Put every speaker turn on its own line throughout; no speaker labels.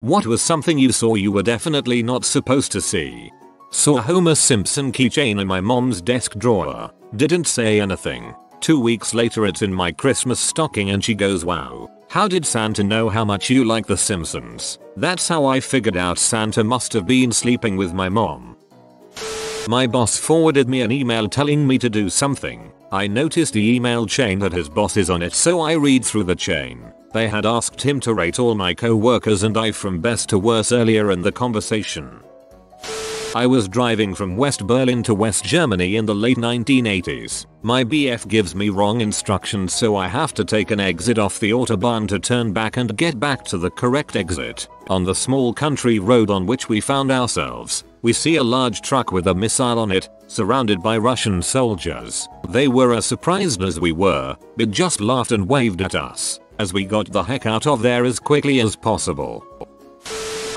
What was something you saw you were definitely not supposed to see? Saw a Homer Simpson keychain in my mom's desk drawer. Didn't say anything. 2 weeks later it's in my Christmas stocking and she goes, "Wow. How did Santa know how much you like The Simpsons?" That's how I figured out Santa must have been sleeping with my mom. My boss forwarded me an email telling me to do something. I noticed the email chain had his boss is on it, so I read through the chain. They had asked him to rate all my co-workers and I from best to worst earlier in the conversation. I was driving from West Berlin to West Germany in the late 1980s. My BF gives me wrong instructions, so I have to take an exit off the autobahn to turn back and get back to the correct exit. On the small country road on which we found ourselves, we see a large truck with a missile on it, surrounded by Russian soldiers. They were as surprised as we were, but just laughed and waved at us as we got the heck out of there as quickly as possible.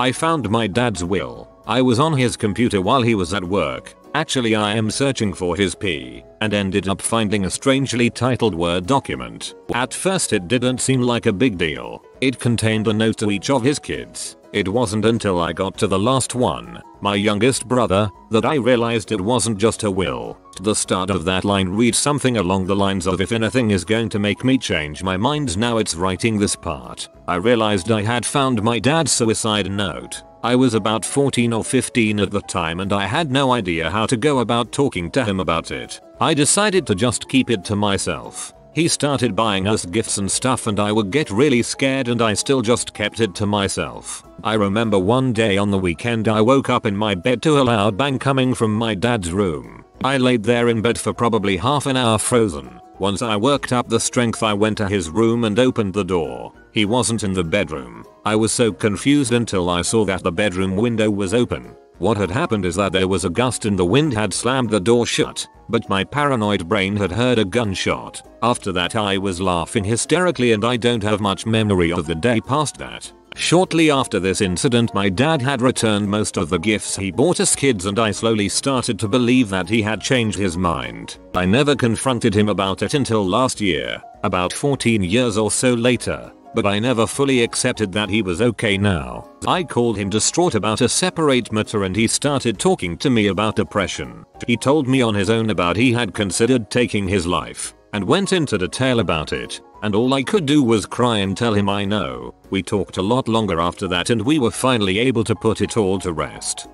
I found my dad's will. I was on his computer while he was at work. Actually, I am searching for his P and ended up finding a strangely titled Word document. At first it didn't seem like a big deal. It contained a note to each of his kids. It wasn't until I got to the last one, my youngest brother, that I realized it wasn't just a will. The start of that line reads something along the lines of, "If anything is going to make me change my mind now, it's writing this part." I realized I had found my dad's suicide note. I was about 14 or 15 at the time and I had no idea how to go about talking to him about it. I decided to just keep it to myself. He started buying us gifts and stuff and I would get really scared and I still just kept it to myself. I remember one day on the weekend I woke up in my bed to a loud bang coming from my dad's room. I laid there in bed for probably half an hour frozen. Once I worked up the strength I went to his room and opened the door. He wasn't in the bedroom. I was so confused until I saw that the bedroom window was open. What had happened is that there was a gust and the wind had slammed the door shut, but my paranoid brain had heard a gunshot. After that I was laughing hysterically and I don't have much memory of the day past that. Shortly after this incident my dad had returned most of the gifts he bought us kids and I slowly started to believe that he had changed his mind. I never confronted him about it until last year, about 14 years or so later. But I never fully accepted that he was okay now. I called him distraught about a separate matter and he started talking to me about depression. He told me on his own about he had considered taking his life and went into detail about it, and all I could do was cry and tell him I know. We talked a lot longer after that and we were finally able to put it all to rest.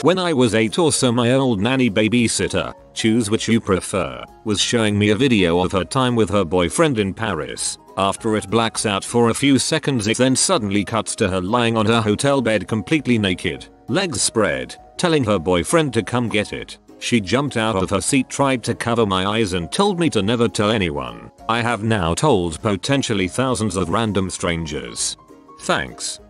When I was 8 or so, my old nanny babysitter, choose which you prefer, was showing me a video of her time with her boyfriend in Paris. After it blacks out for a few seconds, it then suddenly cuts to her lying on her hotel bed completely naked, legs spread, telling her boyfriend to come get it. She jumped out of her seat, tried to cover my eyes and told me to never tell anyone. I have now told potentially thousands of random strangers. Thanks.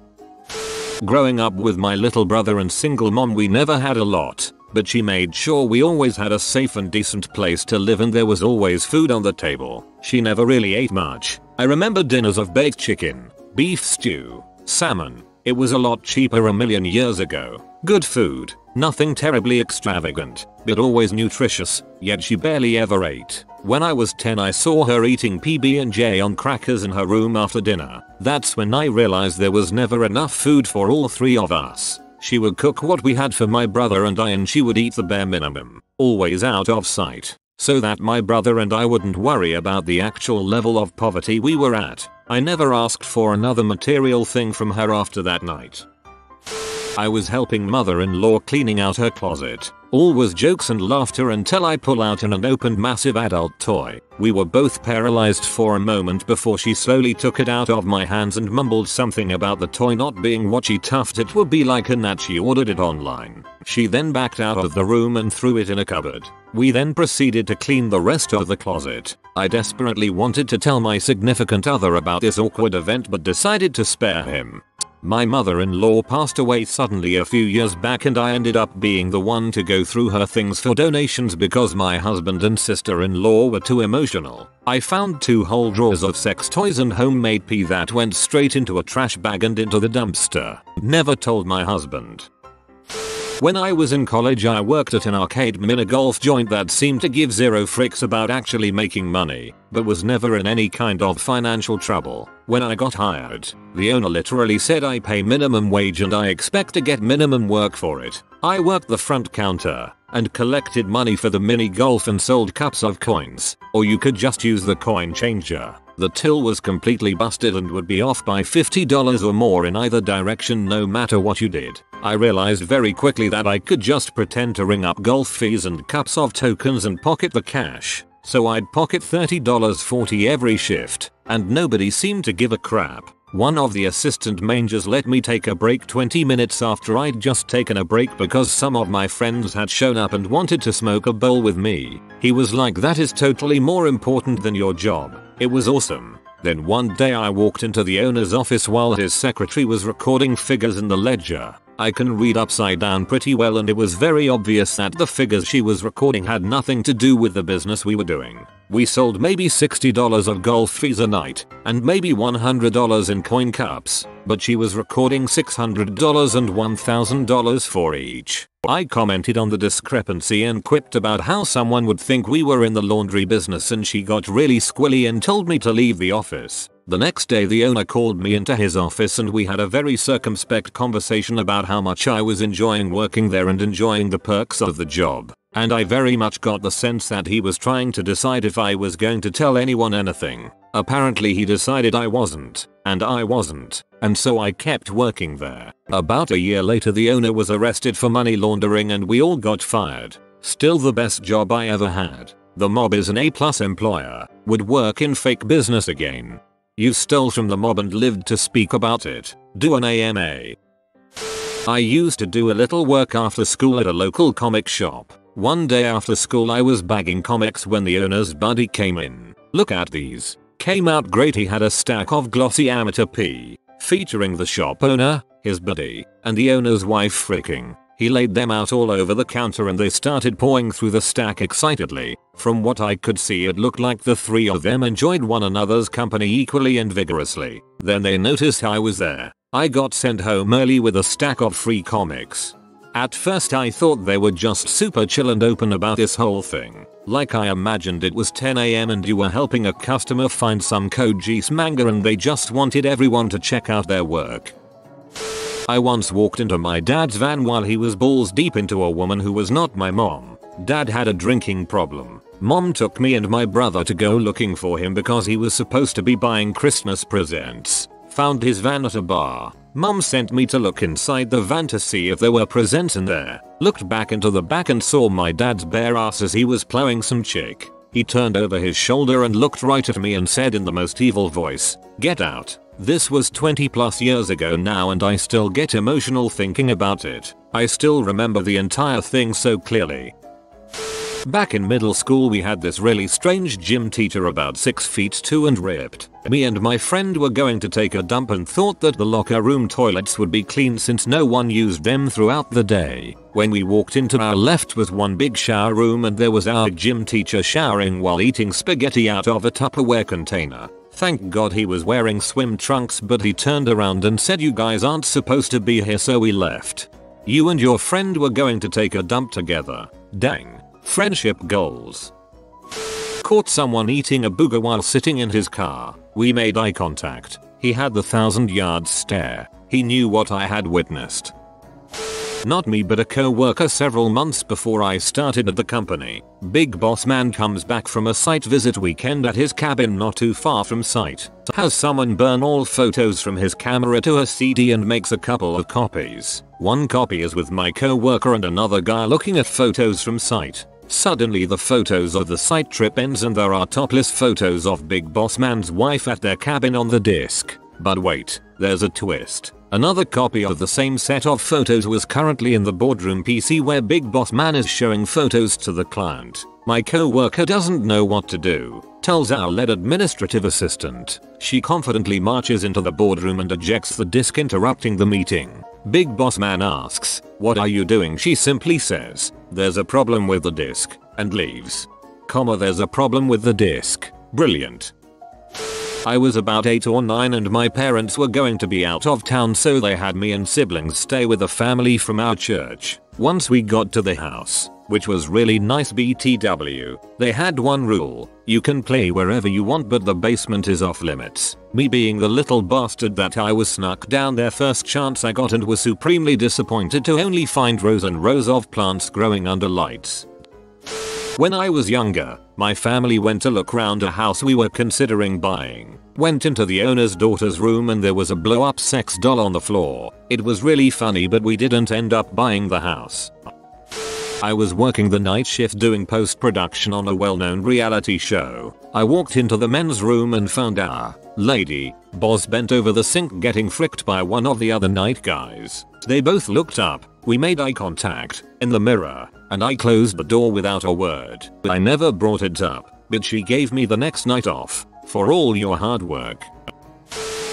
Growing up with my little brother and single mom, we never had a lot, but she made sure we always had a safe and decent place to live and there was always food on the table. She never really ate much. I remember dinners of baked chicken, beef stew, salmon. It was a lot cheaper a million years ago. Good food, nothing terribly extravagant, but always nutritious, yet she barely ever ate. When I was 10 I saw her eating PB&J on crackers in her room after dinner. That's when I realized there was never enough food for all three of us. She would cook what we had for my brother and I, and she would eat the bare minimum, always out of sight, so that my brother and I wouldn't worry about the actual level of poverty we were at. I never asked for another material thing from her after that night. I was helping mother-in-law cleaning out her closet. All was jokes and laughter until I pull out an opened massive adult toy. We were both paralyzed for a moment before she slowly took it out of my hands and mumbled something about the toy not being what she thought it would be like and that she ordered it online. She then backed out of the room and threw it in a cupboard. We then proceeded to clean the rest of the closet. I desperately wanted to tell my significant other about this awkward event but decided to spare him. My mother-in-law passed away suddenly a few years back and I ended up being the one to go through her things for donations because my husband and sister-in-law were too emotional. I found 2 whole drawers of sex toys and homemade pee that went straight into a trash bag and into the dumpster. Never told my husband. When I was in college I worked at an arcade mini-golf joint that seemed to give zero fricks about actually making money, but was never in any kind of financial trouble. When I got hired, the owner literally said I pay minimum wage and I expect to get minimum work for it. I worked the front counter and collected money for the mini-golf and sold cups of coins, or you could just use the coin changer. The till was completely busted and would be off by $50 or more in either direction no matter what you did. I realized very quickly that I could just pretend to ring up golf fees and cups of tokens and pocket the cash. So I'd pocket $30.40 every shift, and nobody seemed to give a crap. One of the assistant managers let me take a break 20 minutes after I'd just taken a break because some of my friends had shown up and wanted to smoke a bowl with me. He was like, "That is totally more important than your job." It was awesome. Then one day I walked into the owner's office while his secretary was recording figures in the ledger. I can read upside down pretty well and it was very obvious that the figures she was recording had nothing to do with the business we were doing. We sold maybe $60 of golf fees a night and maybe $100 in coin cups, but she was recording $600 and $1,000 for each. I commented on the discrepancy and quipped about how someone would think we were in the laundry business and she got really squilly and told me to leave the office. The next day the owner called me into his office and we had a very circumspect conversation about how much I was enjoying working there and enjoying the perks of the job. And I very much got the sense that he was trying to decide if I was going to tell anyone anything. Apparently he decided I wasn't, and I wasn't, and so I kept working there. About a year later the owner was arrested for money laundering and we all got fired. Still the best job I ever had. The mob is an A+ employer. Would work in fake business again. You stole from the mob and lived to speak about it. Do an AMA. I used to do a little work after school at a local comic shop. One day after school I was bagging comics when the owner's buddy came in. "Look at these." Came out great. He had a stack of glossy amateur P featuring the shop owner, his buddy, and the owner's wife freaking. He laid them out all over the counter and they started pouring through the stack excitedly. From what I could see it looked like the three of them enjoyed one another's company equally and vigorously. Then they noticed I was there. I got sent home early with a stack of free comics. At first I thought they were just super chill and open about this whole thing. Like I imagined it was 10 AM and you were helping a customer find some Code Geass manga and they just wanted everyone to check out their work. I once walked into my dad's van while he was balls deep into a woman who was not my mom. Dad had a drinking problem. Mom took me and my brother to go looking for him because he was supposed to be buying Christmas presents. Found his van at a bar. Mom sent me to look inside the van to see if there were presents in there. Looked back into the back and saw my dad's bare ass as he was plowing some chick. He turned over his shoulder and looked right at me and said in the most evil voice, "Get out." This was 20+ years ago now and I still get emotional thinking about it. I still remember the entire thing so clearly. Back in middle school we had this really strange gym teacher about 6'2" and ripped. Me and my friend were going to take a dump and thought that the locker room toilets would be clean since no one used them throughout the day. When we walked into our left was one big shower room and there was our gym teacher showering while eating spaghetti out of a Tupperware container. Thank God he was wearing swim trunks but he turned around and said, "You guys aren't supposed to be here," so we left. You and your friend were going to take a dump together. Dang. Friendship goals. Caught someone eating a booger while sitting in his car. We made eye contact. He had the 1,000-yard stare. He knew what I had witnessed. Not me but a co-worker several months before I started at the company. Big boss man comes back from a site visit weekend at his cabin not too far from site. Has someone burn all photos from his camera to a CD and makes a couple of copies. One copy is with my co-worker and another guy looking at photos from site. Suddenly the photos of the site trip ends and there are topless photos of Big Boss Man's wife at their cabin on the disc. But wait, there's a twist. Another copy of the same set of photos was currently in the boardroom PC where Big Boss Man is showing photos to the client. My co-worker doesn't know what to do. Tells our lead administrative assistant. She confidently marches into the boardroom and ejects the disc, interrupting the meeting. Big Boss Man asks, "What are you doing?" She simply says, "There's a problem with the disc," and leaves. There's a problem with the disc. Brilliant. I was about 8 or 9 and my parents were going to be out of town, so they had me and siblings stay with a family from our church. Once we got to the house, which was really nice BTW, they had one rule: you can play wherever you want but the basement is off limits. Me being the little bastard that I was, snuck down there first chance I got and was supremely disappointed to only find rows and rows of plants growing under lights. When I was younger, my family went to look round a house we were considering buying. Went into the owner's daughter's room and there was a blow up sex doll on the floor. It was really funny, but we didn't end up buying the house. I was working the night shift doing post-production on a well-known reality show. I walked into the men's room and found our lady boss bent over the sink getting fricked by one of the other night guys. They both looked up, we made eye contact in the mirror, and I closed the door without a word. I never brought it up, but she gave me the next night off for all your hard work.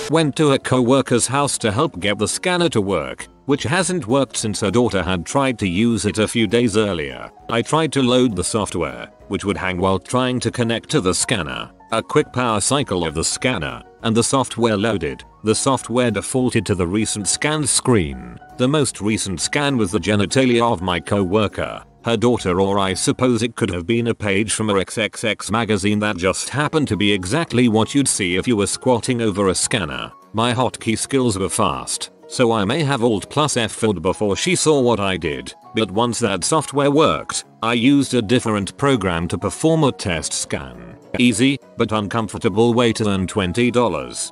Went to a co-worker's house to help get the scanner to work, which hasn't worked since her daughter had tried to use it a few days earlier. I tried to load the software, which would hang while trying to connect to the scanner. A quick power cycle of the scanner, and the software loaded. The software defaulted to the recent scanned screen. The most recent scan was the genitalia of my co-worker, her daughter, or I suppose it could have been a page from a XXX magazine that just happened to be exactly what you'd see if you were squatting over a scanner. My hotkey skills were fast, so I may have Alt+F4'd before she saw what I did, but once that software worked, I used a different program to perform a test scan. Easy, but uncomfortable way to earn $20.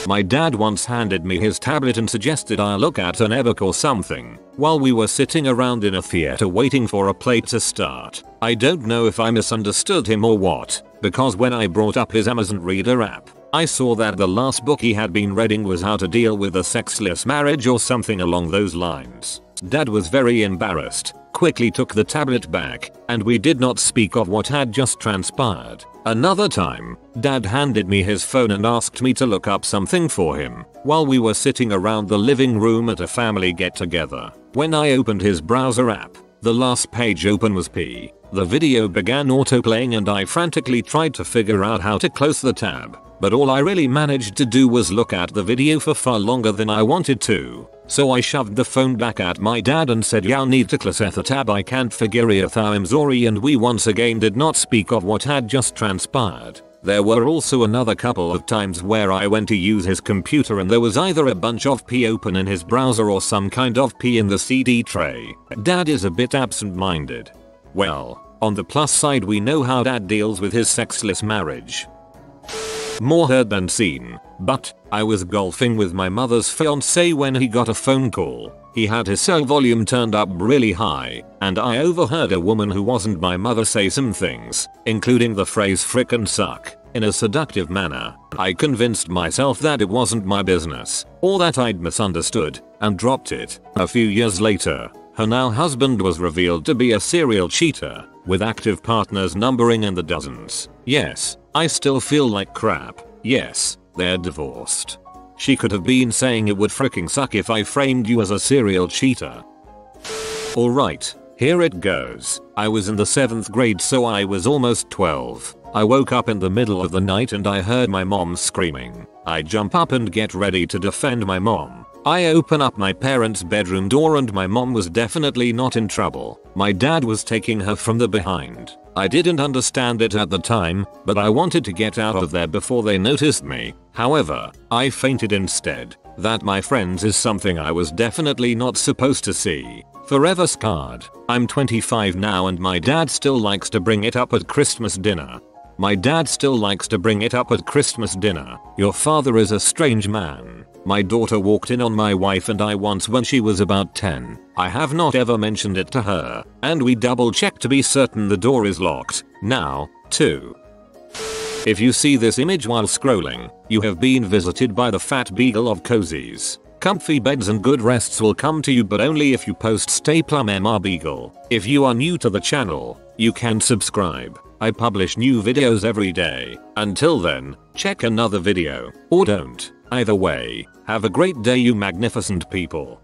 My dad once handed me his tablet and suggested I look at an ebook or something while we were sitting around in a theater waiting for a play to start. I don't know if I misunderstood him or what, because when I brought up his Amazon Reader app, I saw that the last book he had been reading was How to Deal with a Sexless Marriage or something along those lines. Dad was very embarrassed, quickly took the tablet back, and we did not speak of what had just transpired. Another time, Dad handed me his phone and asked me to look up something for him while we were sitting around the living room at a family get-together. When I opened his browser app, the last page open was P. The video began autoplaying and I frantically tried to figure out how to close the tab, but all I really managed to do was look at the video for far longer than I wanted to. So I shoved the phone back at my dad and said, "Y'all need to close the tab, I can't figure it out, I'm sorry," and we once again did not speak of what had just transpired. There were also another couple of times where I went to use his computer and there was either a bunch of P open in his browser or some kind of P in the CD tray. Dad is a bit absent-minded. Well, on the plus side, we know how Dad deals with his sexless marriage. More heard than seen, but I was golfing with my mother's fiance when he got a phone call. He had his cell volume turned up really high, and I overheard a woman who wasn't my mother say some things, including the phrase "frickin' suck," in a seductive manner. I convinced myself that it wasn't my business, or that I'd misunderstood, and dropped it. A few years later, her now husband was revealed to be a serial cheater, with active partners numbering in the dozens. Yes, I still feel like crap. Yes, they're divorced. She could have been saying it would fricking suck if I framed you as a serial cheater. Alright, here it goes. I was in the 7th grade, so I was almost 12. I woke up in the middle of the night and I heard my mom screaming. I jump up and get ready to defend my mom. I open up my parents' bedroom door and my mom was definitely not in trouble. My dad was taking her from the behind. I didn't understand it at the time, but I wanted to get out of there before they noticed me. However, I fainted instead. That, my friends, is something I was definitely not supposed to see. Forever scarred. I'm 25 now and my dad still likes to bring it up at Christmas dinner. Your father is a strange man. My daughter walked in on my wife and I once when she was about 10. I have not ever mentioned it to her, and we double checked to be certain the door is locked. Now, too. If you see this image while scrolling, you have been visited by the fat beagle of cozies. Comfy beds and good rests will come to you, but only if you post "Stay Plum MR Beagle." If you are new to the channel, you can subscribe. I publish new videos every day. Until then, check another video, or don't. Either way, have a great day, you magnificent people.